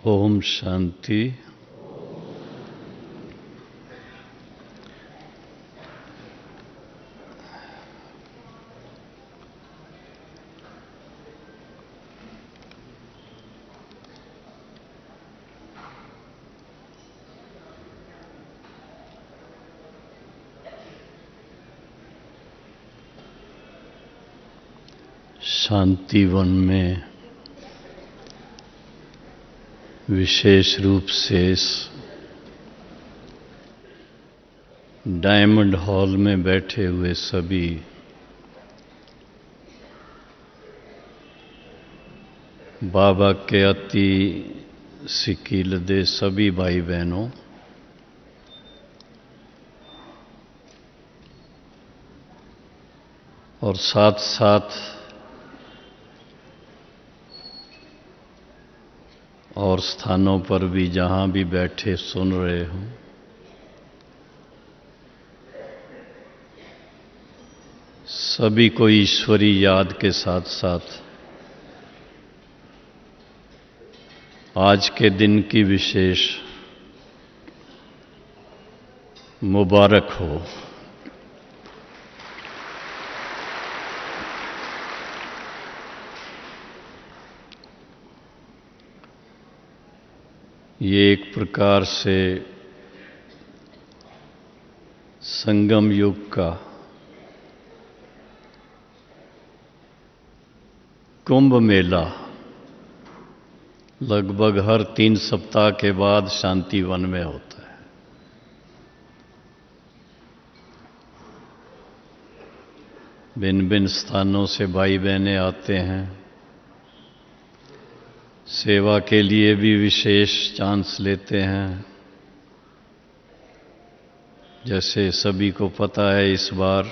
ओम शांति। शांतिवन में विशेष रूप से इस डायमंड हॉल में बैठे हुए सभी बाबा के अति सिकीलदे सभी भाई बहनों, और साथ साथ और स्थानों पर भी जहां भी बैठे सुन रहे हो, सभी को ईश्वरी याद के साथ साथ आज के दिन की विशेष मुबारक हो। ये एक प्रकार से संगम युग का कुंभ मेला लगभग हर 3 सप्ताह के बाद शांतिवन में होता है। भिन्न भिन्न स्थानों से भाई बहनें आते हैं, सेवा के लिए भी विशेष चांस लेते हैं। जैसे सभी को पता है, इस बार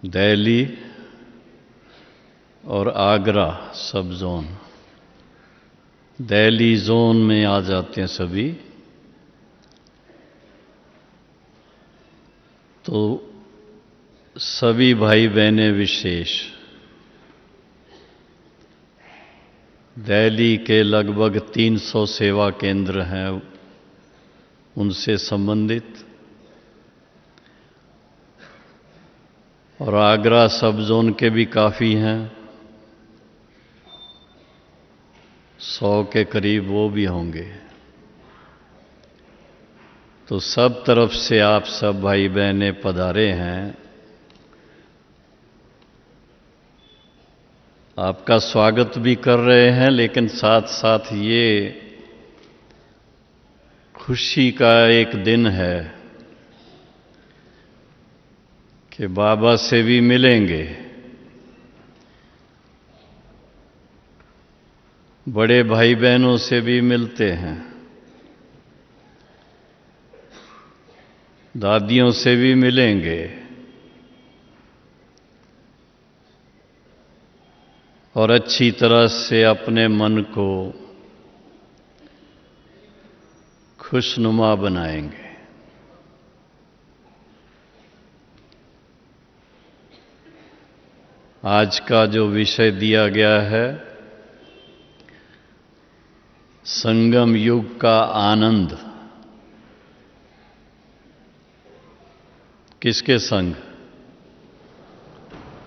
दिल्ली और आगरा सब जोन, दिल्ली जोन में आ जाते हैं सभी, तो सभी भाई बहनें विशेष दिल्ली के लगभग 300 सेवा केंद्र हैं, उनसे संबंधित, और आगरा सब जोन के भी काफ़ी हैं, 100 के करीब वो भी होंगे। तो सब तरफ से आप सब भाई बहनें पधारे हैं। आपका स्वागत भी कर रहे हैं, लेकिन साथ साथ ये खुशी का एक दिन है कि बाबा से भी मिलेंगे, बड़े भाई बहनों से भी मिलते हैं, दादियों से भी मिलेंगे, और अच्छी तरह से अपने मन को खुशनुमा बनाएंगे। आज का जो विषय दिया गया है, संगम युग का आनंद। किसके संग?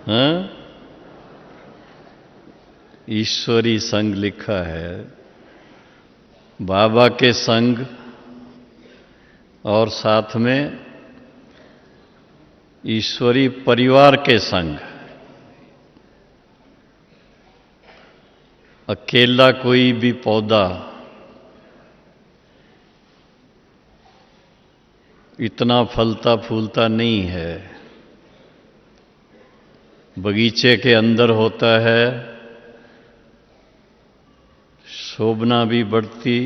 हाँ? ईश्वरी संग लिखा है, बाबा के संग और साथ में ईश्वरी परिवार के संग। अकेला कोई भी पौधा इतना फलता फूलता नहीं है। बगीचे के अंदर होता है, शोभना भी बढ़ती,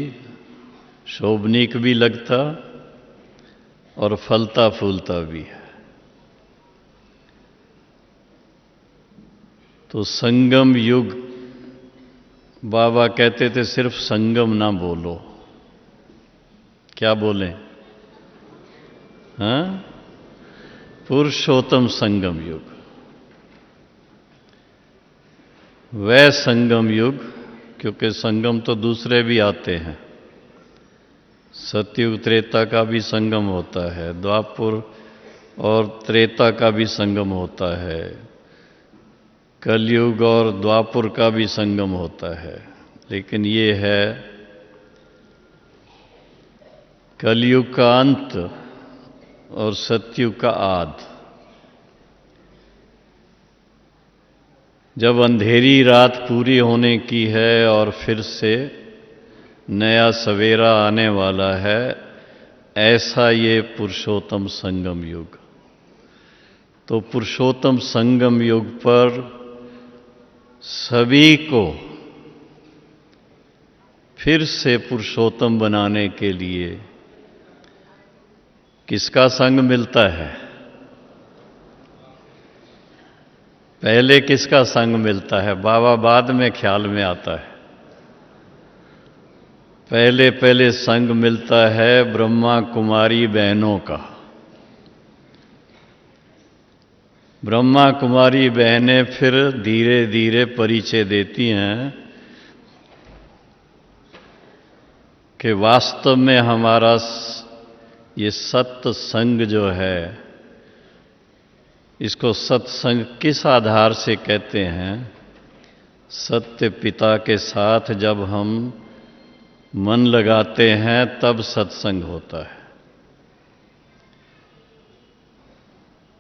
शोभनीक भी लगता, और फलता फूलता भी है। तो संगम युग, बाबा कहते थे सिर्फ संगम ना बोलो, क्या बोलें? हाँ? पुरुषोत्तम संगम युग। वह संगम युग क्योंकि संगम तो दूसरे भी आते हैं। सतयुग त्रेता का भी संगम होता है, द्वापर और त्रेता का भी संगम होता है, कलयुग और द्वापर का भी संगम होता है। लेकिन ये है कलयुग का अंत और सतयुग का आद। जब अंधेरी रात पूरी होने की है और फिर से नया सवेरा आने वाला है, ऐसा ये पुरुषोत्तम संगम युग। तो पुरुषोत्तम संगम युग पर सभी को फिर से पुरुषोत्तम बनाने के लिए किसका संग मिलता है? पहले किसका संग मिलता है? बाबा बाद में ख्याल में आता है। पहले पहले संग मिलता है ब्रह्मा कुमारी बहनों का। ब्रह्मा कुमारी बहनें फिर धीरे धीरे परिचय देती हैं कि वास्तव में हमारा ये सत्संग जो है, इसको सत्संग किस आधार से कहते हैं? सत्य पिता के साथ जब हम मन लगाते हैं तब सत्संग होता है।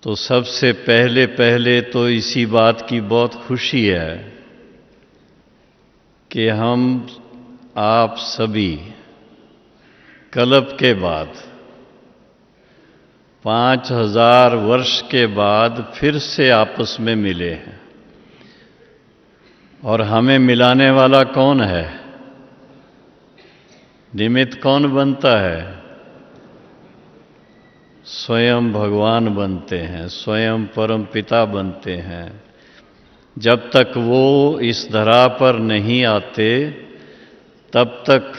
तो सबसे पहले पहले तो इसी बात की बहुत खुशी है कि हम आप सभी कल्प के बाद 5000 वर्ष के बाद फिर से आपस में मिले हैं। और हमें मिलाने वाला कौन है? निमित्त कौन बनता है? स्वयं भगवान बनते हैं, स्वयं परम पिता बनते हैं। जब तक वो इस धरा पर नहीं आते तब तक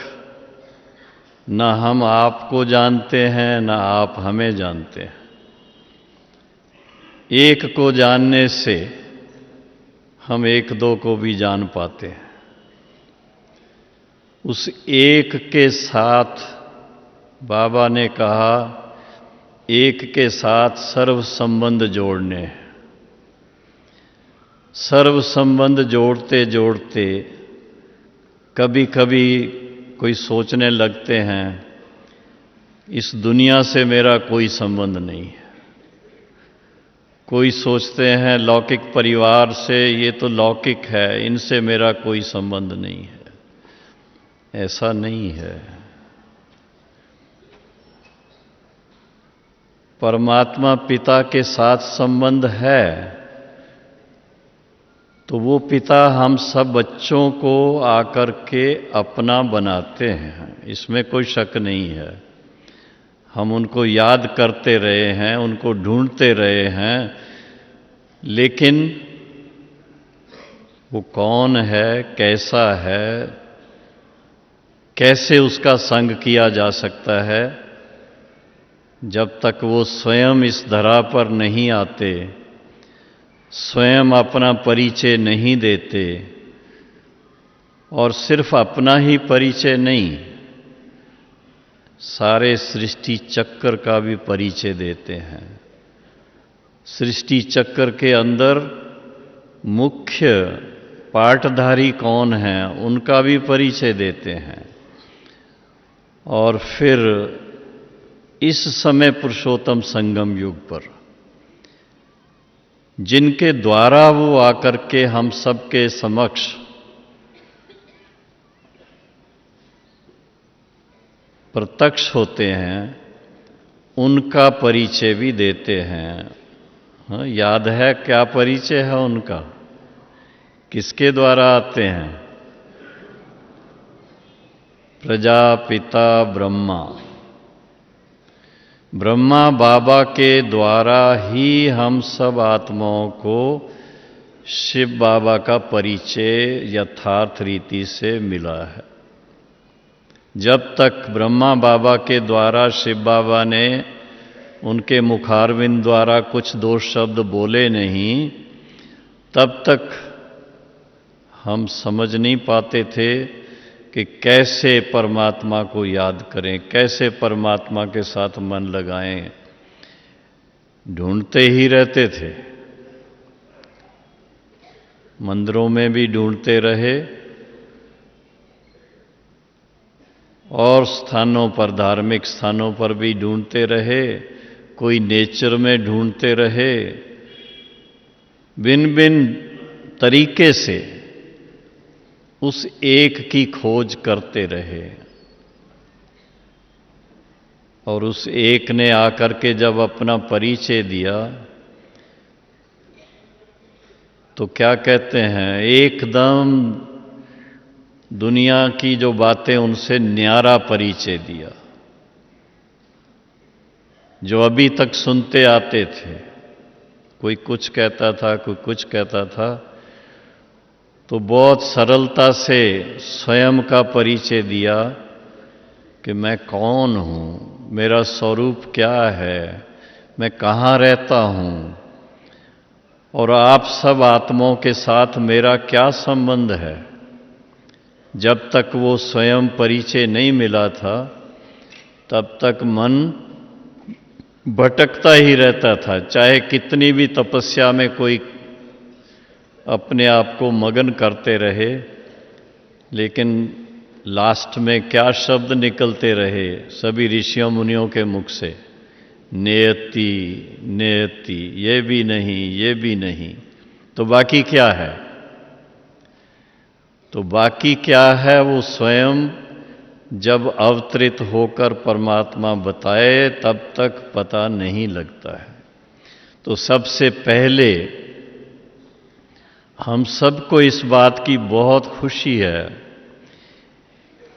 न हम आपको जानते हैं न आप हमें जानते हैं। एक को जानने से हम एक दो को भी जान पाते हैं। उस एक के साथ बाबा ने कहा, एक के साथ सर्व संबंध जोड़ने हैं। सर्व संबंध जोड़ते जोड़ते कभी कभी कोई सोचने लगते हैं इस दुनिया से मेरा कोई संबंध नहीं है। कोई सोचते हैं लौकिक परिवार से, ये तो लौकिक है, इनसे मेरा कोई संबंध नहीं है। ऐसा नहीं है। परमात्मा पिता के साथ संबंध है तो वो पिता हम सब बच्चों को आकर के अपना बनाते हैं, इसमें कोई शक नहीं है। हम उनको याद करते रहे हैं, उनको ढूंढते रहे हैं, लेकिन वो कौन है, कैसा है, कैसे उसका संग किया जा सकता है? जब तक वो स्वयं इस धरा पर नहीं आते, स्वयं अपना परिचय नहीं देते, और सिर्फ अपना ही परिचय नहीं, सारे सृष्टि चक्र का भी परिचय देते हैं। सृष्टि चक्र के अंदर मुख्य पाटधारी कौन हैं, उनका भी परिचय देते हैं। और फिर इस समय पुरुषोत्तम संगम युग पर जिनके द्वारा वो आकर के हम सबके समक्ष प्रत्यक्ष होते हैं, उनका परिचय भी देते हैं। हाँ, याद है क्या परिचय है उनका? किसके द्वारा आते हैं? प्रजापिता ब्रह्मा। ब्रह्मा बाबा के द्वारा ही हम सब आत्माओं को शिव बाबा का परिचय यथार्थ रीति से मिला है। जब तक ब्रह्मा बाबा के द्वारा शिव बाबा ने उनके मुखारविंद द्वारा कुछ दो शब्द बोले नहीं, तब तक हम समझ नहीं पाते थे कि कैसे परमात्मा को याद करें, कैसे परमात्मा के साथ मन लगाएं। ढूंढते ही रहते थे, मंदिरों में भी ढूंढते रहे और स्थानों पर, धार्मिक स्थानों पर भी ढूंढते रहे, कोई नेचर में ढूंढते रहे, भिन्न भिन्न तरीके से उस एक की खोज करते रहे। और उस एक ने आकर के जब अपना परिचय दिया तो क्या कहते हैं, एकदम दुनिया की जो बातें उनसे न्यारा परिचय दिया। जो अभी तक सुनते आते थे, कोई कुछ कहता था, कोई कुछ कहता था, तो बहुत सरलता से स्वयं का परिचय दिया कि मैं कौन हूं, मेरा स्वरूप क्या है, मैं कहाँ रहता हूं और आप सब आत्माओं के साथ मेरा क्या संबंध है। जब तक वो स्वयं परिचय नहीं मिला था तब तक मन भटकता ही रहता था, चाहे कितनी भी तपस्या में कोई अपने आप को मगन करते रहे, लेकिन लास्ट में क्या शब्द निकलते रहे सभी ऋषियों मुनियों के मुख से, नियति नियति, ये भी नहीं, ये भी नहीं। तो बाकी क्या है? तो बाकी क्या है, वो स्वयं जब अवतरित होकर परमात्मा बताए तब तक पता नहीं लगता है। तो सबसे पहले हम सबको इस बात की बहुत खुशी है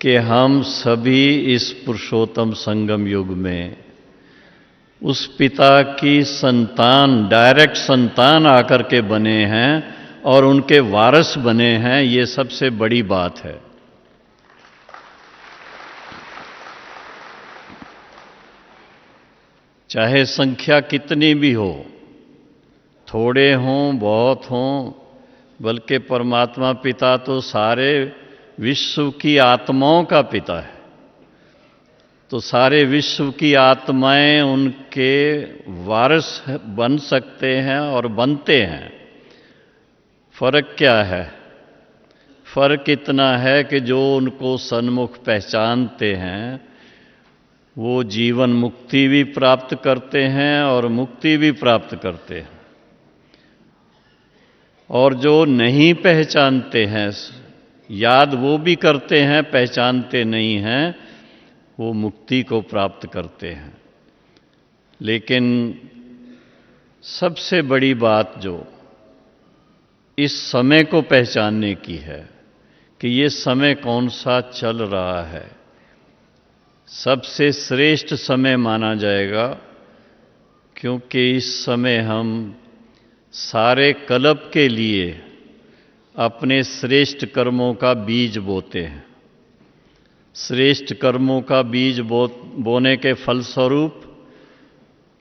कि हम सभी इस पुरुषोत्तम संगम युग में उस पिता की संतान, डायरेक्ट संतान आकर के बने हैं और उनके वारिस बने हैं। ये सबसे बड़ी बात है। चाहे संख्या कितनी भी हो, थोड़े हों बहुत हों, बल्कि परमात्मा पिता तो सारे विश्व की आत्माओं का पिता है। तो सारे विश्व की आत्माएं उनके वारिस बन सकते हैं और बनते हैं। फर्क क्या है? फर्क इतना है कि जो उनको सन्मुख पहचानते हैं वो जीवन मुक्ति भी प्राप्त करते हैं और मुक्ति भी प्राप्त करते हैं, और जो नहीं पहचानते हैं, याद वो भी करते हैं, पहचानते नहीं हैं, वो मुक्ति को प्राप्त करते हैं। लेकिन सबसे बड़ी बात जो इस समय को पहचानने की है कि ये समय कौन सा चल रहा है, सबसे श्रेष्ठ समय माना जाएगा, क्योंकि इस समय हम सारे कल्प के लिए अपने श्रेष्ठ कर्मों का बीज बोते हैं। श्रेष्ठ कर्मों का बीज बोने के फलस्वरूप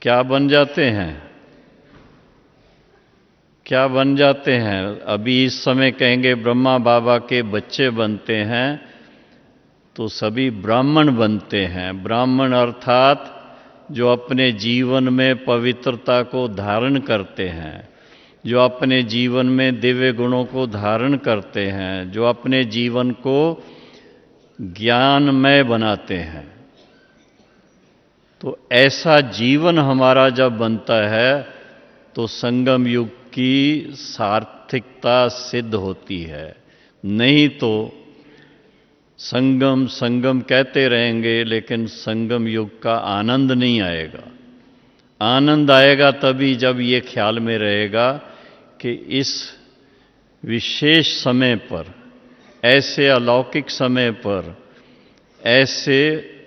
क्या बन जाते हैं? क्या बन जाते हैं? अभी इस समय कहेंगे ब्रह्मा बाबा के बच्चे बनते हैं, तो सभी ब्राह्मण बनते हैं। ब्राह्मण अर्थात जो अपने जीवन में पवित्रता को धारण करते हैं, जो अपने जीवन में दिव्य गुणों को धारण करते हैं, जो अपने जीवन को ज्ञानमय बनाते हैं। तो ऐसा जीवन हमारा जब बनता है तो संगम युग की सार्थकता सिद्ध होती है। नहीं तो संगम संगम कहते रहेंगे, लेकिन संगम युग का आनंद नहीं आएगा। आनंद आएगा तभी जब ये ख्याल में रहेगा कि इस विशेष समय पर, ऐसे अलौकिक समय पर, ऐसे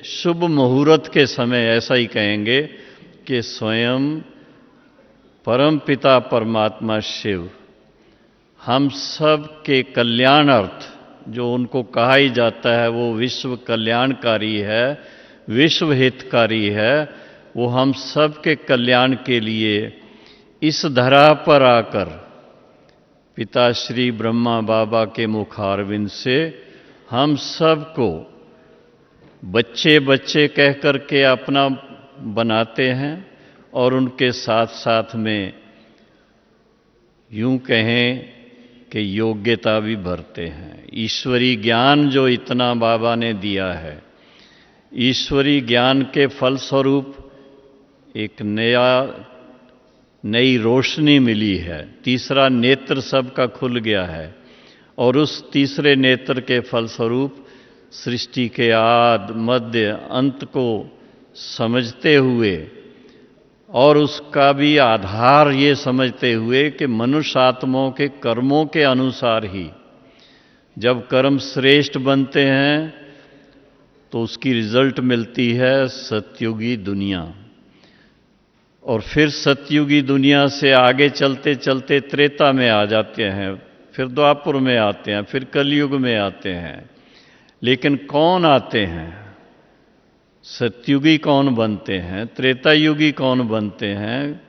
शुभ मुहूर्त के समय, ऐसा ही कहेंगे कि स्वयं परम पिता परमात्मा शिव हम सब के कल्याणार्थ, जो उनको कहा ही जाता है वो विश्व कल्याणकारी है, विश्व हितकारी है, वो हम सब के कल्याण के लिए इस धरा पर आकर पिताश्री ब्रह्मा बाबा के मुखारविंद से हम सबको बच्चे बच्चे कह कर के अपना बनाते हैं और उनके साथ साथ में यूं कहें कि योग्यता भी भरते हैं। ईश्वरी ज्ञान जो इतना बाबा ने दिया है, ईश्वरी ज्ञान के फलस्वरूप एक नई रोशनी मिली है, तीसरा नेत्र सबका खुल गया है और उस तीसरे नेत्र के फलस्वरूप सृष्टि के आदि मध्य अंत को समझते हुए और उसका भी आधार ये समझते हुए कि मनुष्य आत्माओं के कर्मों के अनुसार ही जब कर्म श्रेष्ठ बनते हैं तो उसकी रिजल्ट मिलती है सतयुगी दुनिया। और फिर सतयुगी दुनिया से आगे चलते चलते त्रेता में आ जाते हैं, फिर द्वापर में आते हैं, फिर कलयुग में आते हैं। लेकिन कौन आते हैं? सतयुगी कौन बनते हैं, त्रेता युगी कौन बनते हैं,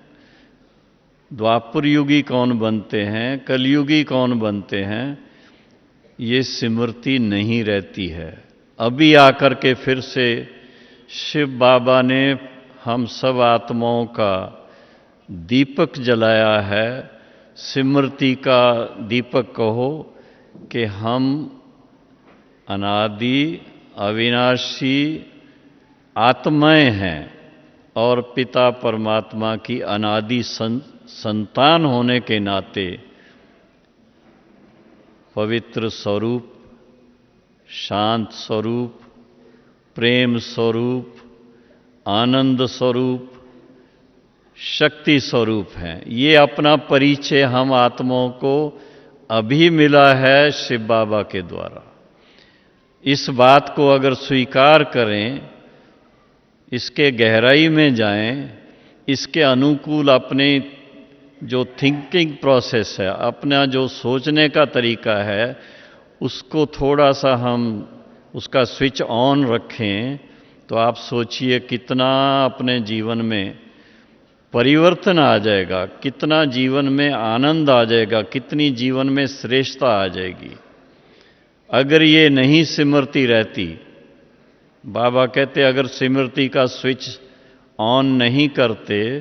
द्वापर युगी कौन बनते हैं, कलयुगी कौन बनते हैं, ये स्मृति नहीं रहती है। अभी आकर के फिर से शिव बाबा ने हम सब आत्माओं का दीपक जलाया है, स्मृति का दीपक कहो कि हम अनादि अविनाशी आत्माएं हैं और पिता परमात्मा की अनादि संतान होने के नाते पवित्र स्वरूप, शांत स्वरूप, प्रेम स्वरूप, आनंद स्वरूप, शक्ति स्वरूप हैं। ये अपना परिचय हम आत्माओं को अभी मिला है शिव बाबा के द्वारा। इस बात को अगर स्वीकार करें, इसके गहराई में जाएं, इसके अनुकूल अपने जो थिंकिंग प्रोसेस है, अपना जो सोचने का तरीका है, उसको थोड़ा सा हम उसका स्विच ऑन रखें तो आप सोचिए कितना अपने जीवन में परिवर्तन आ जाएगा, कितना जीवन में आनंद आ जाएगा, कितनी जीवन में श्रेष्ठता आ जाएगी। अगर ये नहीं स्मृति रहती, बाबा कहते अगर स्मृति का स्विच ऑन नहीं करते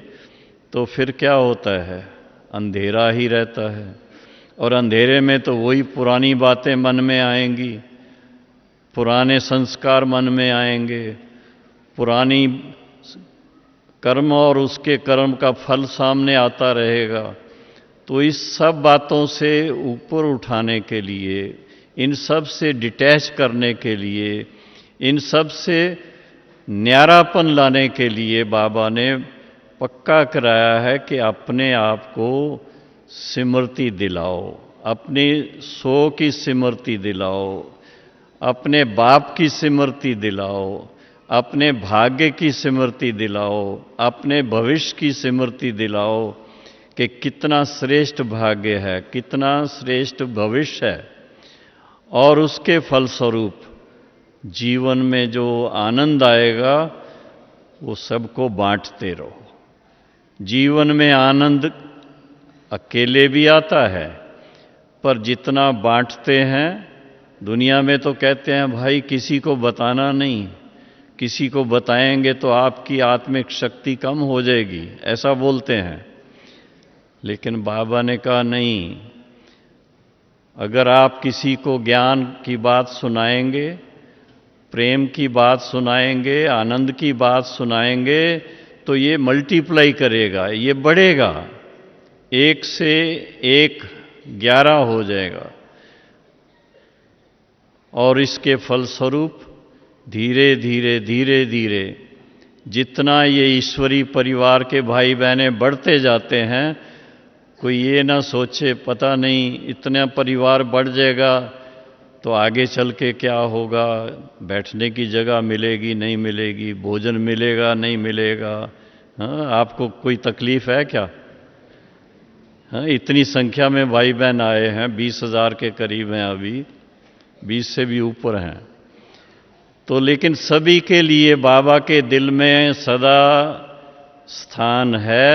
तो फिर क्या होता है, अंधेरा ही रहता है और अंधेरे में तो वही पुरानी बातें मन में आएंगी, पुराने संस्कार मन में आएंगे, पुरानी कर्म और उसके कर्म का फल सामने आता रहेगा। तो इस सब बातों से ऊपर उठाने के लिए, इन सब से डिटैच करने के लिए, इन सब से न्यारापन लाने के लिए बाबा ने पक्का कराया है कि अपने आप को स्मृति दिलाओ, अपनी सो की स्मृति दिलाओ, अपने बाप की स्मृति दिलाओ, अपने भाग्य की स्मृति दिलाओ, अपने भविष्य की स्मृति दिलाओ कि कितना श्रेष्ठ भाग्य है, कितना श्रेष्ठ भविष्य है और उसके फलस्वरूप जीवन में जो आनंद आएगा वो सबको बांटते रहो। जीवन में आनंद अकेले भी आता है, पर जितना बांटते हैं, दुनिया में तो कहते हैं भाई किसी को बताना नहीं, किसी को बताएंगे तो आपकी आत्मिक शक्ति कम हो जाएगी, ऐसा बोलते हैं। लेकिन बाबा ने कहा नहीं, अगर आप किसी को ज्ञान की बात सुनाएंगे, प्रेम की बात सुनाएंगे, आनंद की बात सुनाएंगे तो ये मल्टीप्लाई करेगा, ये बढ़ेगा, 1 से 1 11 हो जाएगा और इसके फलस्वरूप धीरे धीरे धीरे धीरे जितना ये ईश्वरी परिवार के भाई बहनें बढ़ते जाते हैं, कोई ये ना सोचे पता नहीं इतना परिवार बढ़ जाएगा तो आगे चल के क्या होगा, बैठने की जगह मिलेगी नहीं मिलेगी, भोजन मिलेगा नहीं मिलेगा। हाँ, आपको कोई तकलीफ है क्या? हाँ, इतनी संख्या में भाई बहन आए हैं, 20,000 के करीब हैं, अभी 20 से भी ऊपर हैं। तो लेकिन सभी के लिए बाबा के दिल में सदा स्थान है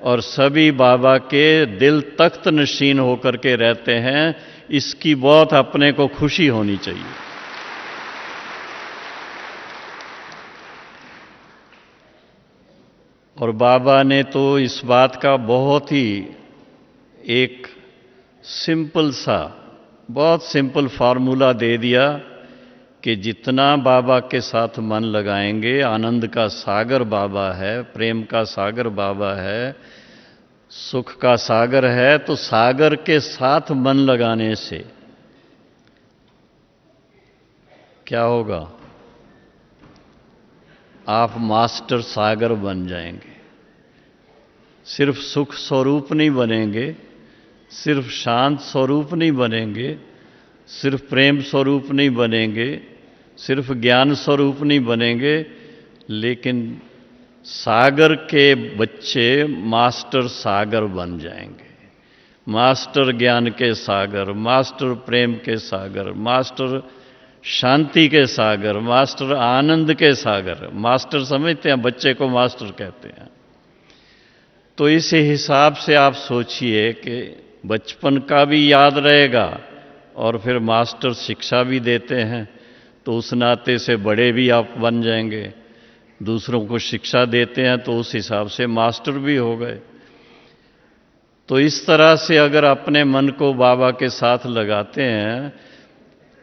और सभी बाबा के दिल तख्त नशीन होकर के रहते हैं। इसकी बहुत अपने को खुशी होनी चाहिए। और बाबा ने तो इस बात का बहुत ही एक बहुत सिंपल फार्मूला दे दिया कि जितना बाबा के साथ मन लगाएंगे, आनंद का सागर बाबा है, प्रेम का सागर बाबा है, सुख का सागर है, तो सागर के साथ मन लगाने से क्या होगा? आप मास्टर सागर बन जाएंगे। सिर्फ सुख स्वरूप नहीं बनेंगे, सिर्फ शांत स्वरूप नहीं बनेंगे, सिर्फ प्रेम स्वरूप नहीं बनेंगे, सिर्फ ज्ञान स्वरूप नहीं बनेंगे, लेकिन सागर के बच्चे मास्टर सागर बन जाएंगे। मास्टर ज्ञान के सागर, मास्टर प्रेम के सागर, मास्टर शांति के सागर, मास्टर आनंद के सागर। मास्टर समझते हैं, बच्चे को मास्टर कहते हैं। तो इस हिसाब से आप सोचिए कि बचपन का भी याद रहेगा और फिर मास्टर शिक्षा भी देते हैं, तो उस नाते से बड़े भी आप बन जाएंगे। दूसरों को शिक्षा देते हैं तो उस हिसाब से मास्टर भी हो गए। तो इस तरह से अगर अपने मन को बाबा के साथ लगाते हैं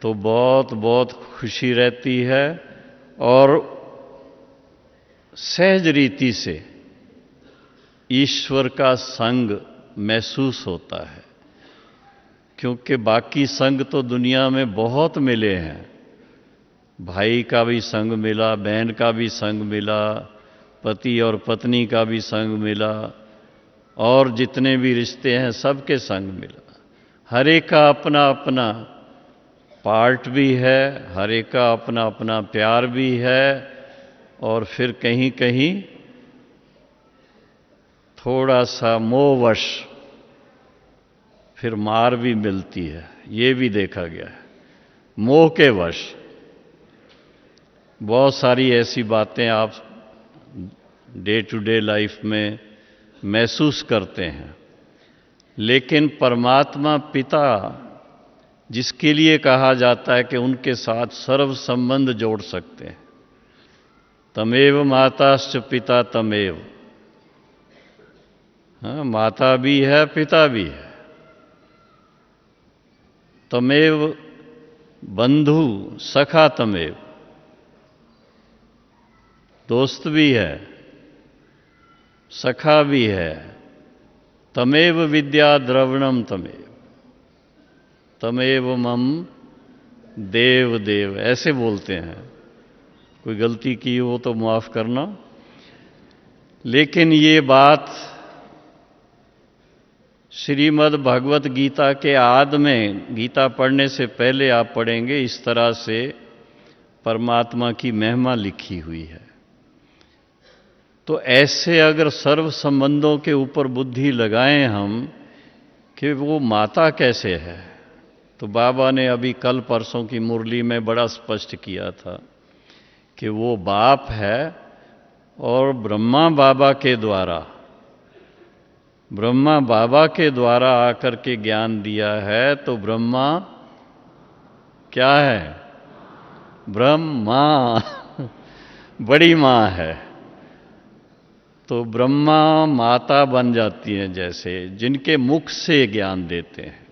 तो बहुत बहुत खुशी रहती है और सहज रीति से ईश्वर का संग महसूस होता है। क्योंकि बाकी संग तो दुनिया में बहुत मिले हैं। भाई का भी संग मिला, बहन का भी संग मिला, पति और पत्नी का भी संग मिला, और जितने भी रिश्ते हैं सबके संग मिला। हर एक का अपना अपना पार्ट भी है, हर एक का अपना अपना प्यार भी है, और फिर कहीं कहीं थोड़ा सा मोहवश फिर मार भी मिलती है। ये भी देखा गया है। मोह के वश बहुत सारी ऐसी बातें आप डे टू डे लाइफ में महसूस करते हैं। लेकिन परमात्मा पिता, जिसके लिए कहा जाता है कि उनके साथ सर्व संबंध जोड़ सकते हैं, तमेव माताश्च पिता तमेव। हाँ, माता भी है, पिता भी है। तमेव बंधु सखा तमेव, दोस्त भी है, सखा भी है। तमेव विद्या द्रवणम तमेव, तमेव मम देव देव, ऐसे बोलते हैं। कोई गलती की हो तो माफ करना। लेकिन ये बात श्रीमद् भगवत गीता के आदि में, गीता पढ़ने से पहले आप पढ़ेंगे, इस तरह से परमात्मा की महिमा लिखी हुई है। तो ऐसे अगर सर्व संबंधों के ऊपर बुद्धि लगाएं हम कि वो माता कैसे है, तो बाबा ने अभी कल परसों की मुरली में बड़ा स्पष्ट किया था कि वो बाप है। और ब्रह्मा बाबा के द्वारा आकर के ज्ञान दिया है। तो ब्रह्मा क्या है? ब्रह्मा बड़ी माँ है। तो ब्रह्मा माता बन जाती हैं, जैसे जिनके मुख से ज्ञान देते हैं।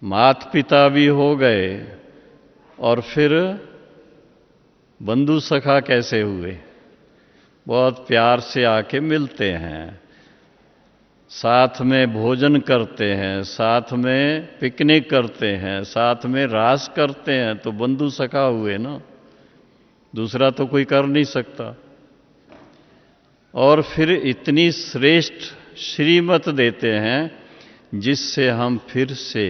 माता पिता भी हो गए, और फिर बंधु सखा कैसे हुए? बहुत प्यार से आके मिलते हैं, साथ में भोजन करते हैं, साथ में पिकनिक करते हैं, साथ में रास करते हैं, तो बंधु सखा हुए ना। दूसरा तो कोई कर नहीं सकता। और फिर इतनी श्रेष्ठ श्रीमत देते हैं जिससे हम फिर से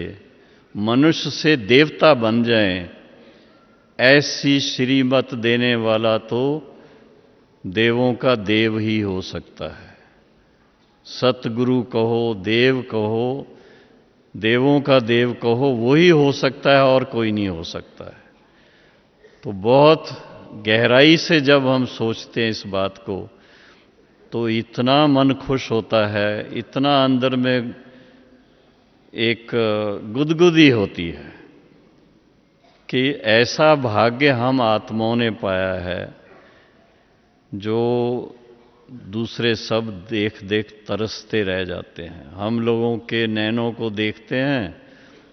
मनुष्य से देवता बन जाएं। ऐसी श्रीमत देने वाला तो देवों का देव ही हो सकता है। सतगुरु कहो, देव कहो, देवों का देव कहो, वही हो सकता है और कोई नहीं हो सकता है। तो बहुत गहराई से जब हम सोचते हैं इस बात को, तो इतना मन खुश होता है, इतना अंदर में एक गुदगुदी होती है कि ऐसा भाग्य हम आत्माओं ने पाया है जो दूसरे सब देख देख तरसते रह जाते हैं। हम लोगों के नैनों को देखते हैं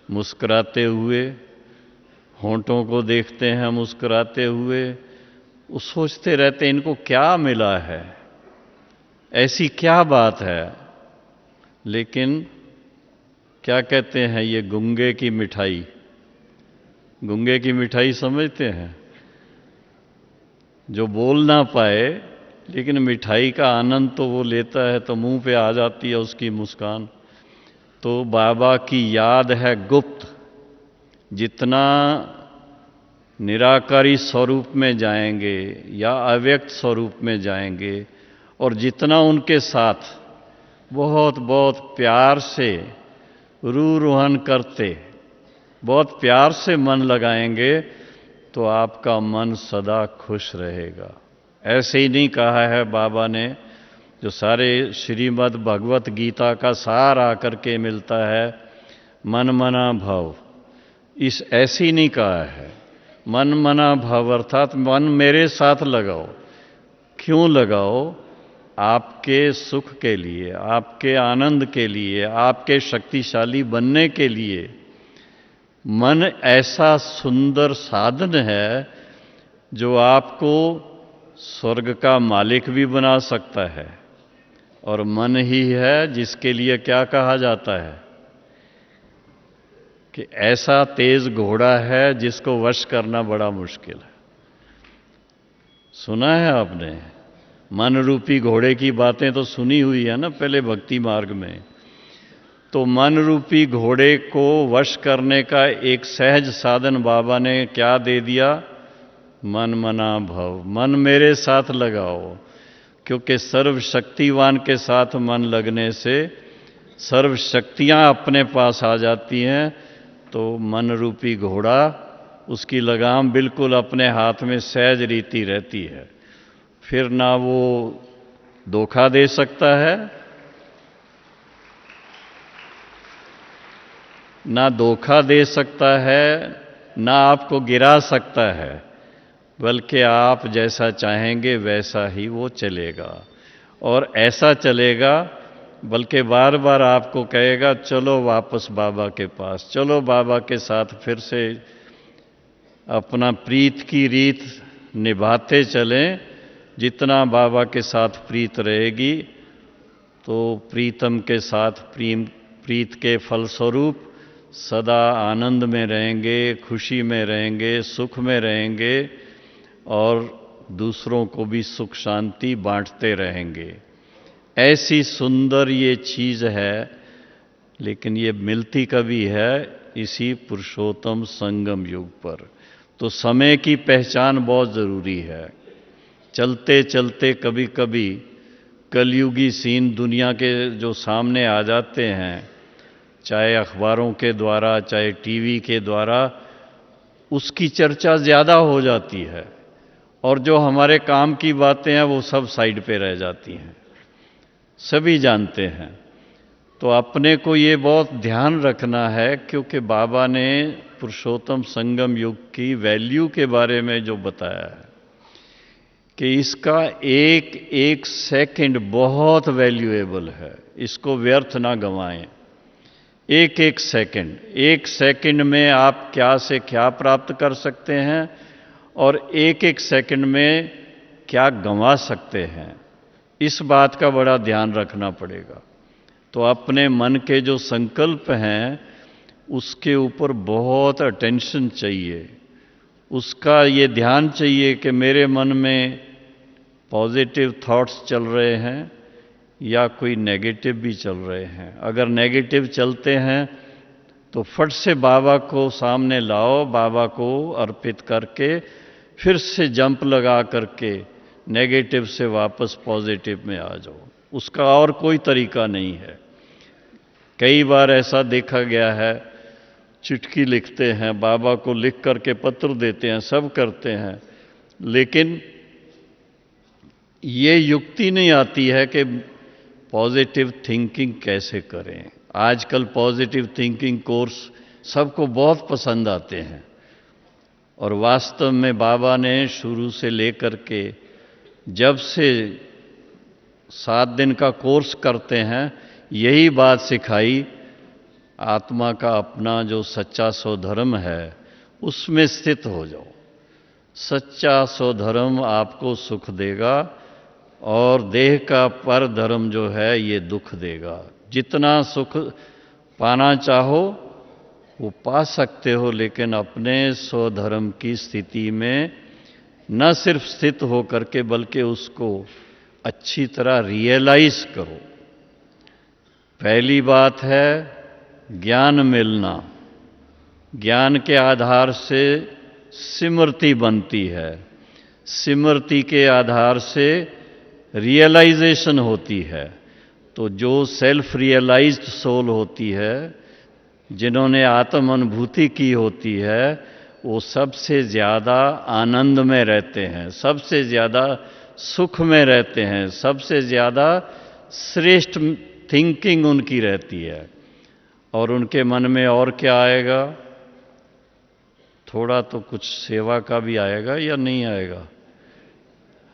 मुस्कुराते हुए, होंठों को देखते हैं मुस्कुराते हुए, वो सोचते रहते हैं इनको क्या मिला है, ऐसी क्या बात है। लेकिन क्या कहते हैं, ये गुंगे की मिठाई, गुंगे की मिठाई समझते हैं, जो बोल ना पाए लेकिन मिठाई का आनंद तो वो लेता है, तो मुंह पे आ जाती है उसकी मुस्कान। तो बाबा की याद है गुप्त, जितना निराकारी स्वरूप में जाएंगे या अव्यक्त स्वरूप में जाएंगे और जितना उनके साथ बहुत बहुत प्यार से रूरोहन करते, बहुत प्यार से मन लगाएंगे, तो आपका मन सदा खुश रहेगा। ऐसे ही नहीं कहा है बाबा ने, जो सारे श्रीमद् भगवत गीता का सार आकर के मिलता है, मन मना भव, इस ऐसे ही नहीं कहा है। मन मना भव अर्थात मन मेरे साथ लगाओ। क्यों लगाओ? आपके सुख के लिए, आपके आनंद के लिए, आपके शक्तिशाली बनने के लिए। मन ऐसा सुंदर साधन है जो आपको स्वर्ग का मालिक भी बना सकता है, और मन ही है जिसके लिए क्या कहा जाता है कि ऐसा तेज घोड़ा है जिसको वश करना बड़ा मुश्किल है। सुना है आपने? मन रूपी घोड़े की बातें तो सुनी हुई है ना पहले भक्ति मार्ग में। तो मन रूपी घोड़े को वश करने का एक सहज साधन बाबा ने क्या दे दिया? मन मना भव, मन मेरे साथ लगाओ। क्योंकि सर्वशक्तिवान के साथ मन लगने से सर्व शक्तियां अपने पास आ जाती हैं। तो मन रूपी घोड़ा, उसकी लगाम बिल्कुल अपने हाथ में सहज रीति रहती है। फिर ना वो धोखा दे सकता है, ना धोखा दे सकता है, ना आपको गिरा सकता है, बल्कि आप जैसा चाहेंगे वैसा ही वो चलेगा। और ऐसा चलेगा बल्कि बार बार आपको कहेगा चलो वापस बाबा के पास, चलो बाबा के साथ फिर से अपना प्रीत की रीत निभाते चलें। जितना बाबा के साथ प्रीत रहेगी तो प्रीतम के साथ प्रीत के फलस्वरूप सदा आनंद में रहेंगे, खुशी में रहेंगे, सुख में रहेंगे और दूसरों को भी सुख शांति बांटते रहेंगे। ऐसी सुंदर ये चीज़ है, लेकिन ये मिलती कभी है इसी पुरुषोत्तम संगम युग पर। तो समय की पहचान बहुत ज़रूरी है। चलते चलते कभी कभी कलयुगी सीन दुनिया के जो सामने आ जाते हैं, चाहे अखबारों के द्वारा चाहे टीवी के द्वारा, उसकी चर्चा ज़्यादा हो जाती है और जो हमारे काम की बातें हैं वो सब साइड पे रह जाती हैं। सभी जानते हैं। तो अपने को ये बहुत ध्यान रखना है, क्योंकि बाबा ने पुरुषोत्तम संगम युग की वैल्यू के बारे में जो बताया है कि इसका एक एक सेकंड बहुत वैल्यूएबल है, इसको व्यर्थ ना गंवाएं। एक एक सेकंड में आप क्या से क्या प्राप्त कर सकते हैं और एक एक सेकंड में क्या गंवा सकते हैं, इस बात का बड़ा ध्यान रखना पड़ेगा। तो अपने मन के जो संकल्प हैं उसके ऊपर बहुत अटेंशन चाहिए, उसका ये ध्यान चाहिए कि मेरे मन में पॉजिटिव थॉट्स चल रहे हैं या कोई नेगेटिव भी चल रहे हैं। अगर नेगेटिव चलते हैं तो फट से बाबा को सामने लाओ, बाबा को अर्पित करके फिर से जंप लगा करके नेगेटिव से वापस पॉजिटिव में आ जाओ। उसका और कोई तरीका नहीं है। कई बार ऐसा देखा गया है, चिट्ठी लिखते हैं, बाबा को लिख करके पत्र देते हैं, सब करते हैं, लेकिन ये युक्ति नहीं आती है कि पॉजिटिव थिंकिंग कैसे करें। आजकल पॉजिटिव थिंकिंग कोर्स सबको बहुत पसंद आते हैं, और वास्तव में बाबा ने शुरू से लेकर के जब से 7 दिन का कोर्स करते हैं यही बात सिखाई, आत्मा का अपना जो सच्चा स्वधर्म है उसमें स्थित हो जाओ। सच्चा स्वधर्म आपको सुख देगा और देह का पर धर्म जो है ये दुख देगा। जितना सुख पाना चाहो वो पा सकते हो, लेकिन अपने स्वधर्म की स्थिति में न सिर्फ स्थित होकर के बल्कि उसको अच्छी तरह रियलाइज करो। पहली बात है ज्ञान मिलना। ज्ञान के आधार से स्मृति बनती है, स्मृति के आधार से रियलाइजेशन होती है। तो जो सेल्फ रियलाइज्ड सोल होती है, जिन्होंने आत्म अनुभूति की होती है, वो सबसे ज़्यादा आनंद में रहते हैं, सबसे ज़्यादा सुख में रहते हैं, सबसे ज़्यादा श्रेष्ठ थिंकिंग उनकी रहती है। और उनके मन में और क्या आएगा? थोड़ा तो कुछ सेवा का भी आएगा या नहीं आएगा?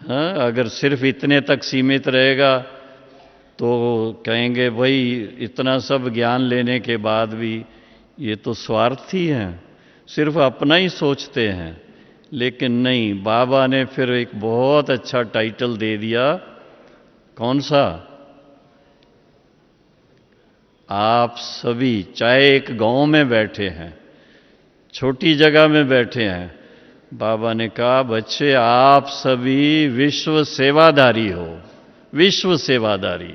हाँ, अगर सिर्फ इतने तक सीमित रहेगा तो कहेंगे भाई इतना सब ज्ञान लेने के बाद भी ये तो स्वार्थी हैं, सिर्फ अपना ही सोचते हैं। लेकिन नहीं, बाबा ने फिर एक बहुत अच्छा टाइटल दे दिया। कौन सा? आप सभी, चाहे एक गांव में बैठे हैं, छोटी जगह में बैठे हैं, बाबा ने कहा बच्चे आप सभी विश्व सेवाधारी हो, विश्व सेवाधारी।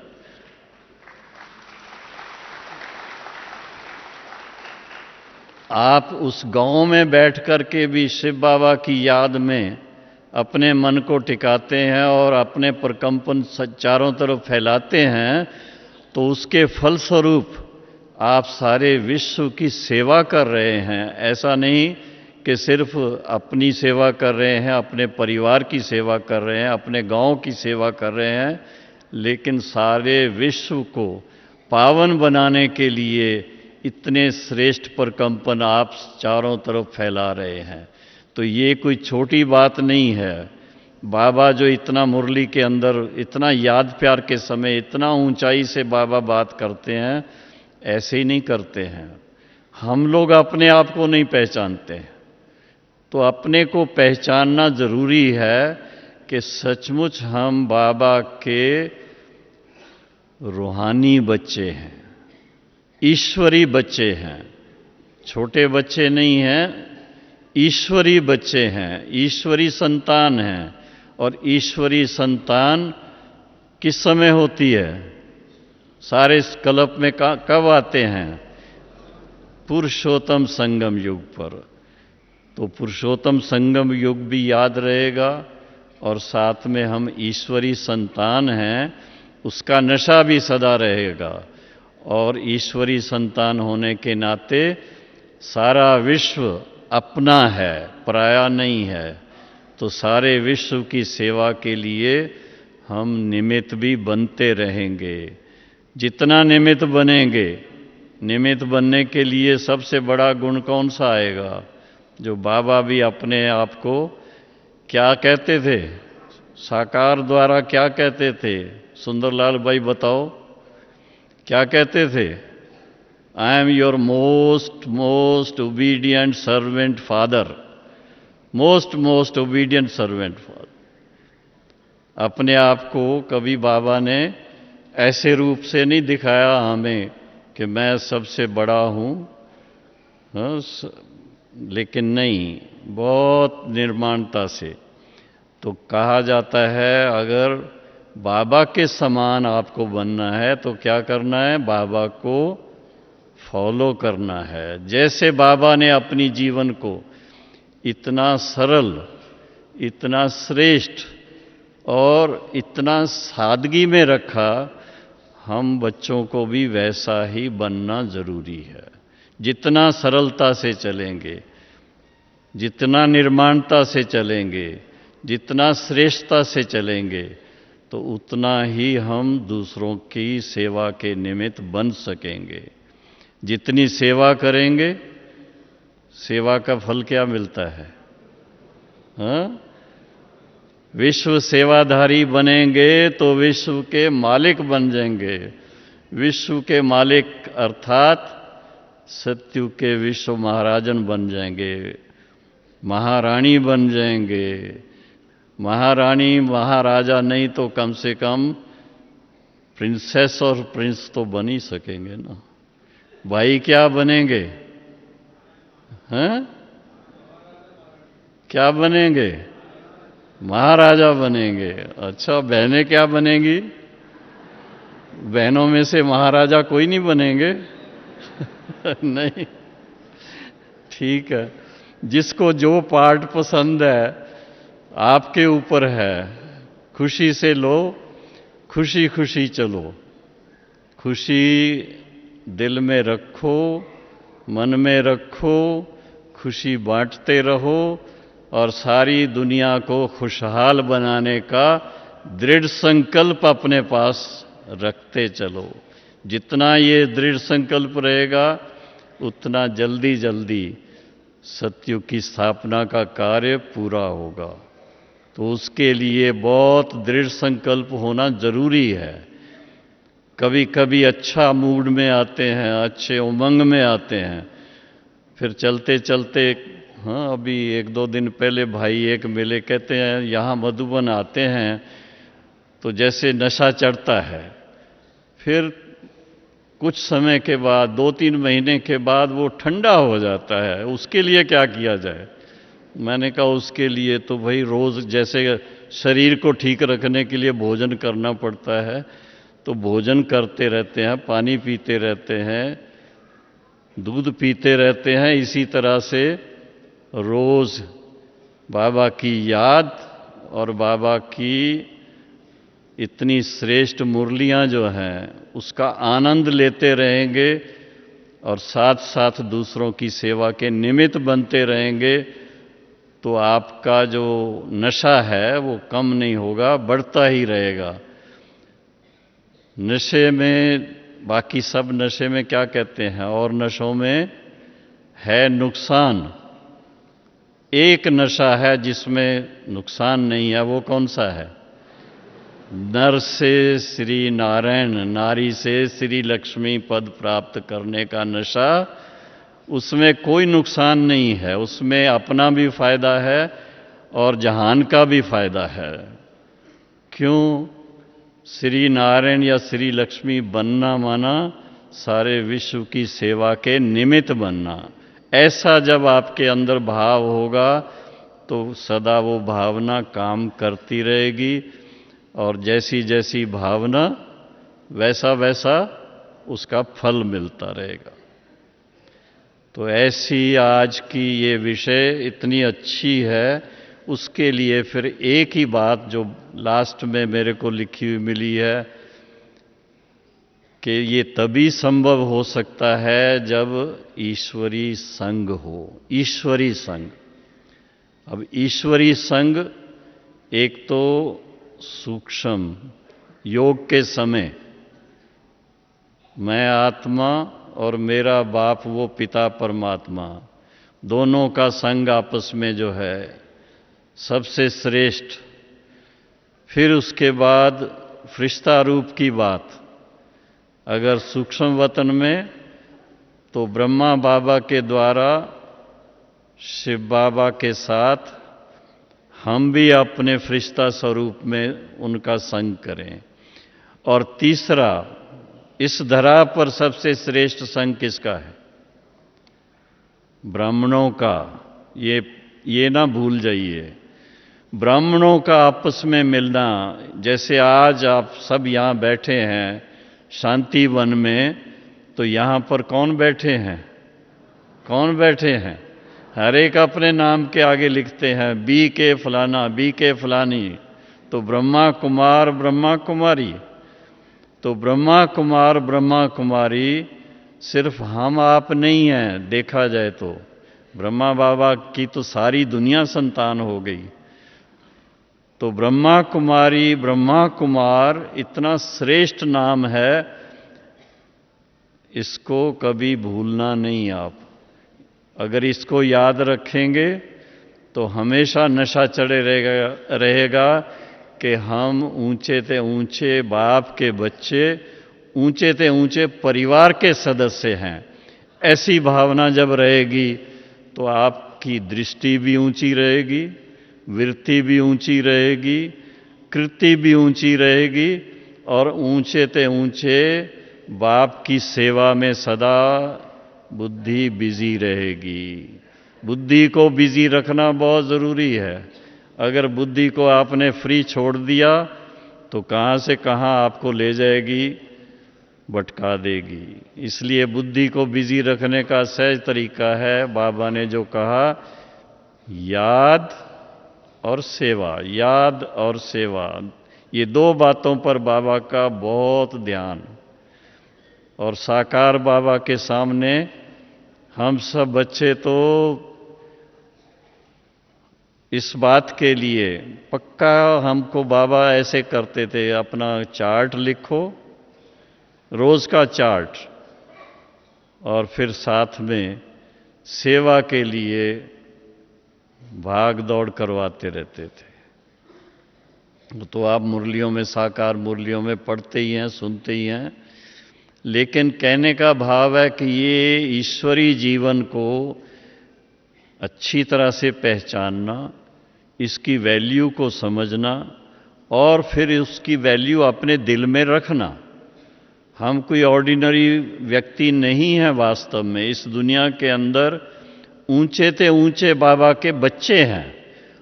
आप उस गांव में बैठ कर के भी शिव बाबा की याद में अपने मन को टिकाते हैं और अपने प्रकंपन चारों तरफ फैलाते हैं, तो उसके फलस्वरूप आप सारे विश्व की सेवा कर रहे हैं। ऐसा नहीं कि सिर्फ अपनी सेवा कर रहे हैं, अपने परिवार की सेवा कर रहे हैं, अपने गांव की सेवा कर रहे हैं, लेकिन सारे विश्व को पावन बनाने के लिए इतने श्रेष्ठ प्रकंपन आप चारों तरफ फैला रहे हैं। तो ये कोई छोटी बात नहीं है। बाबा जो इतना मुरली के अंदर इतना याद प्यार के समय इतना ऊंचाई से बाबा बात करते हैं, ऐसे ही नहीं करते हैं। हम लोग अपने आप को नहीं पहचानते, तो अपने को पहचानना जरूरी है कि सचमुच हम बाबा के रूहानी बच्चे हैं, ईश्वरी बच्चे हैं। छोटे बच्चे नहीं हैं, ईश्वरी बच्चे हैं, ईश्वरी संतान हैं। और ईश्वरी संतान किस समय होती है? सारे कल्प में कब आते हैं? पुरुषोत्तम संगम युग पर। तो पुरुषोत्तम संगम युग भी याद रहेगा, और साथ में हम ईश्वरी संतान हैं उसका नशा भी सदा रहेगा। और ईश्वरी संतान होने के नाते सारा विश्व अपना है, पराया नहीं है। तो सारे विश्व की सेवा के लिए हम निमित्त भी बनते रहेंगे। जितना निमित्त बनेंगे, निमित्त बनने के लिए सबसे बड़ा गुण कौन सा आएगा? जो बाबा भी अपने आप को क्या कहते थे, साकार द्वारा क्या कहते थे? सुंदरलाल भाई बताओ, क्या कहते थे? I am your most obedient servant father, most obedient servant father. अपने आप को कभी बाबा ने ऐसे रूप से नहीं दिखाया हमें कि मैं सबसे बड़ा हूं, लेकिन नहीं, बहुत निर्माणता से। तो कहा जाता है अगर बाबा के समान आपको बनना है तो क्या करना है? बाबा को फॉलो करना है। जैसे बाबा ने अपनी जीवन को इतना सरल, इतना श्रेष्ठ और इतना सादगी में रखा, हम बच्चों को भी वैसा ही बनना जरूरी है। जितना सरलता से चलेंगे, जितना निर्माणता से चलेंगे, जितना श्रेष्ठता से चलेंगे, तो उतना ही हम दूसरों की सेवा के निमित्त बन सकेंगे। जितनी सेवा करेंगे, सेवा का फल क्या मिलता है? हाँ? विश्व सेवाधारी बनेंगे तो विश्व के मालिक बन जाएंगे। विश्व के मालिक अर्थात सत्युग के विश्व महाराजन बन जाएंगे, महारानी बन जाएंगे। महारानी महाराजा नहीं तो कम से कम प्रिंसेस और प्रिंस तो बन ही सकेंगे ना। भाई क्या बनेंगे? हैं? क्या बनेंगे? महाराजा बनेंगे। अच्छा, बहनें क्या बनेंगी? बहनों में से महाराजा कोई नहीं बनेंगे? नहीं, ठीक है। जिसको जो पार्ट पसंद है, आपके ऊपर है। खुशी से लो, खुशी खुशी चलो। खुशी दिल में रखो, मन में रखो, खुशी बांटते रहो और सारी दुनिया को खुशहाल बनाने का दृढ़ संकल्प अपने पास रखते चलो। जितना ये दृढ़ संकल्प रहेगा, उतना जल्दी जल्दी सत्युग की स्थापना का कार्य पूरा होगा। तो उसके लिए बहुत दृढ़ संकल्प होना जरूरी है। कभी कभी अच्छा मूड में आते हैं, अच्छे उमंग में आते हैं, फिर चलते चलते, हाँ, अभी 1-2 दिन पहले भाई एक मिले, कहते हैं यहाँ मधुबन आते हैं तो जैसे नशा चढ़ता है, फिर कुछ समय के बाद 2-3 महीने के बाद वो ठंडा हो जाता है। उसके लिए क्या किया जाए? मैंने कहा उसके लिए तो भाई रोज जैसे शरीर को ठीक रखने के लिए भोजन करना पड़ता है, तो भोजन करते रहते हैं, पानी पीते रहते हैं, दूध पीते रहते हैं। इसी तरह से रोज बाबा की याद और बाबा की इतनी श्रेष्ठ मुरलियां जो हैं उसका आनंद लेते रहेंगे और साथ साथ दूसरों की सेवा के निमित्त बनते रहेंगे, तो आपका जो नशा है वो कम नहीं होगा, बढ़ता ही रहेगा। नशे में, बाकी सब नशे में क्या कहते हैं, और नशों में है नुकसान। एक नशा है जिसमें नुकसान नहीं है, वो कौन सा है? नर से श्री नारायण, नारी से श्री लक्ष्मी पद प्राप्त करने का नशा, उसमें कोई नुकसान नहीं है। उसमें अपना भी फायदा है और जहान का भी फायदा है। क्यों? श्री नारायण या श्री लक्ष्मी बनना माना सारे विश्व की सेवा के निमित्त बनना। ऐसा जब आपके अंदर भाव होगा तो सदा वो भावना काम करती रहेगी, और जैसी जैसी भावना वैसा वैसा उसका फल मिलता रहेगा। तो ऐसी आज की ये विषय इतनी अच्छी है, उसके लिए फिर एक ही बात जो लास्ट में मेरे को लिखी हुई मिली है कि ये तभी संभव हो सकता है जब ईश्वरी संग हो। ईश्वरी संग, अब ईश्वरी संग एक तो सूक्ष्म योग के समय मैं आत्मा और मेरा बाप वो पिता परमात्मा, दोनों का संग आपस में जो है सबसे श्रेष्ठ। फिर उसके बाद फरिश्ता रूप की बात, अगर सूक्ष्म वतन में तो ब्रह्मा बाबा के द्वारा शिव बाबा के साथ हम भी अपने फरिश्ता स्वरूप में उनका संग करें। और तीसरा, इस धरा पर सबसे श्रेष्ठ संग किसका है? ब्राह्मणों का। ये ना भूल जाइए, ब्राह्मणों का आपस में मिलना। जैसे आज आप सब यहाँ बैठे हैं शांति वन में, तो यहाँ पर कौन बैठे हैं? कौन बैठे हैं? हर एक अपने नाम के आगे लिखते हैं बी के फलाना, बी के फलानी, तो ब्रह्मा कुमार ब्रह्मा कुमारी। तो ब्रह्मा कुमार ब्रह्मा कुमारी सिर्फ हम आप नहीं हैं, देखा जाए तो ब्रह्मा बाबा की तो सारी दुनिया संतान हो गई। तो ब्रह्मा कुमारी, ब्रह्मा कुमार इतना श्रेष्ठ नाम है, इसको कभी भूलना नहीं आप। अगर इसको याद रखेंगे तो हमेशा नशा चढ़े रहेगा कि हम ऊंचे ते ऊंचे बाप के बच्चे, ऊंचे ते ऊंचे परिवार के सदस्य हैं। ऐसी भावना जब रहेगी तो आपकी दृष्टि भी ऊंची रहेगी, वृत्ति भी ऊंची रहेगी, कृति भी ऊंची रहेगी, और ऊंचे ते ऊंचे बाप की सेवा में सदा बुद्धि बिजी रहेगी। बुद्धि को बिजी रखना बहुत ज़रूरी है। अगर बुद्धि को आपने फ्री छोड़ दिया तो कहाँ से कहाँ आपको ले जाएगी, भटका देगी। इसलिए बुद्धि को बिजी रखने का सहज तरीका है, बाबा ने जो कहा, याद और सेवा। याद और सेवा, ये दो बातों पर बाबा का बहुत ध्यान। और साकार बाबा के सामने हम सब बच्चे तो इस बात के लिए पक्का, हमको बाबा ऐसे करते थे, अपना चार्ट लिखो, रोज का चार्ट, और फिर साथ में सेवा के लिए भाग दौड़ करवाते रहते थे। तो आप मुरलियों में, साकार मुरलियों में पढ़ते ही हैं, सुनते ही हैं। लेकिन कहने का भाव है कि ये ईश्वरी जीवन को अच्छी तरह से पहचानना, इसकी वैल्यू को समझना, और फिर उसकी वैल्यू अपने दिल में रखना। हम कोई ऑर्डिनरी व्यक्ति नहीं है वास्तव में। इस दुनिया के अंदर ऊंचे ते ऊंचे बाबा के बच्चे हैं,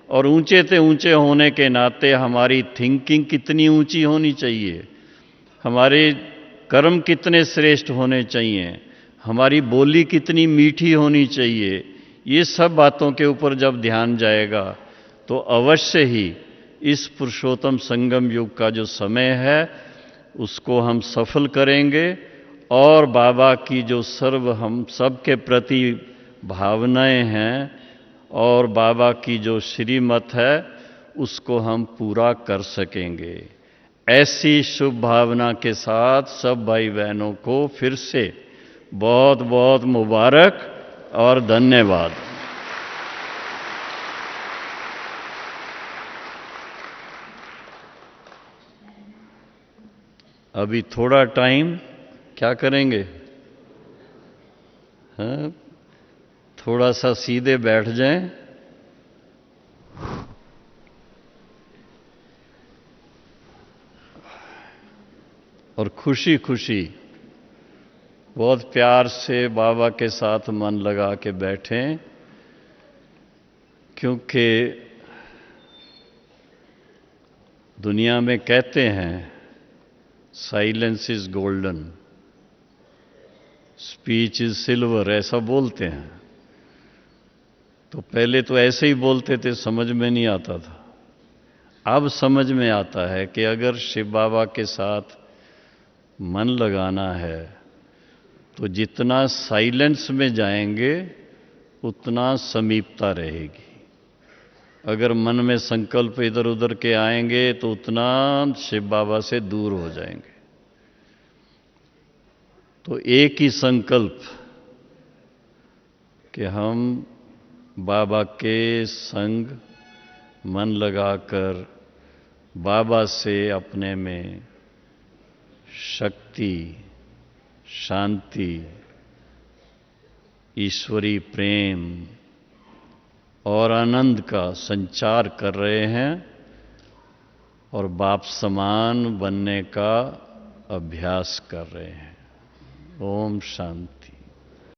और ऊंचे ते ऊंचे होने के नाते हमारी थिंकिंग कितनी ऊंची होनी चाहिए, हमारे कर्म कितने श्रेष्ठ होने चाहिए, हमारी बोली कितनी मीठी होनी चाहिए। ये सब बातों के ऊपर जब ध्यान जाएगा तो अवश्य ही इस पुरुषोत्तम संगम युग का जो समय है उसको हम सफल करेंगे, और बाबा की जो सर्व हम सब के प्रति भावनाएं हैं और बाबा की जो श्रीमत है उसको हम पूरा कर सकेंगे। ऐसी शुभ भावना के साथ सब भाई बहनों को फिर से बहुत बहुत मुबारक और धन्यवाद। अभी थोड़ा टाइम क्या करेंगे, हाँ, थोड़ा सा सीधे बैठ जाएं। और खुशी खुशी बहुत प्यार से बाबा के साथ मन लगा के बैठें, क्योंकि दुनिया में कहते हैं silence is golden, speech is silver, ऐसा बोलते हैं। तो पहले तो ऐसे ही बोलते थे, समझ में नहीं आता था। अब समझ में आता है कि अगर शिव बाबा के साथ मन लगाना है तो जितना साइलेंस में जाएंगे उतना समीपता रहेगी। अगर मन में संकल्प इधर उधर के आएंगे तो उतना शिव बाबा से दूर हो जाएंगे। तो एक ही संकल्प कि हम बाबा के संग मन लगाकर बाबा से अपने में शक्ति, शांति, ईश्वरी प्रेम और आनंद का संचार कर रहे हैं और बाप समान बनने का अभ्यास कर रहे हैं। ओम शांति।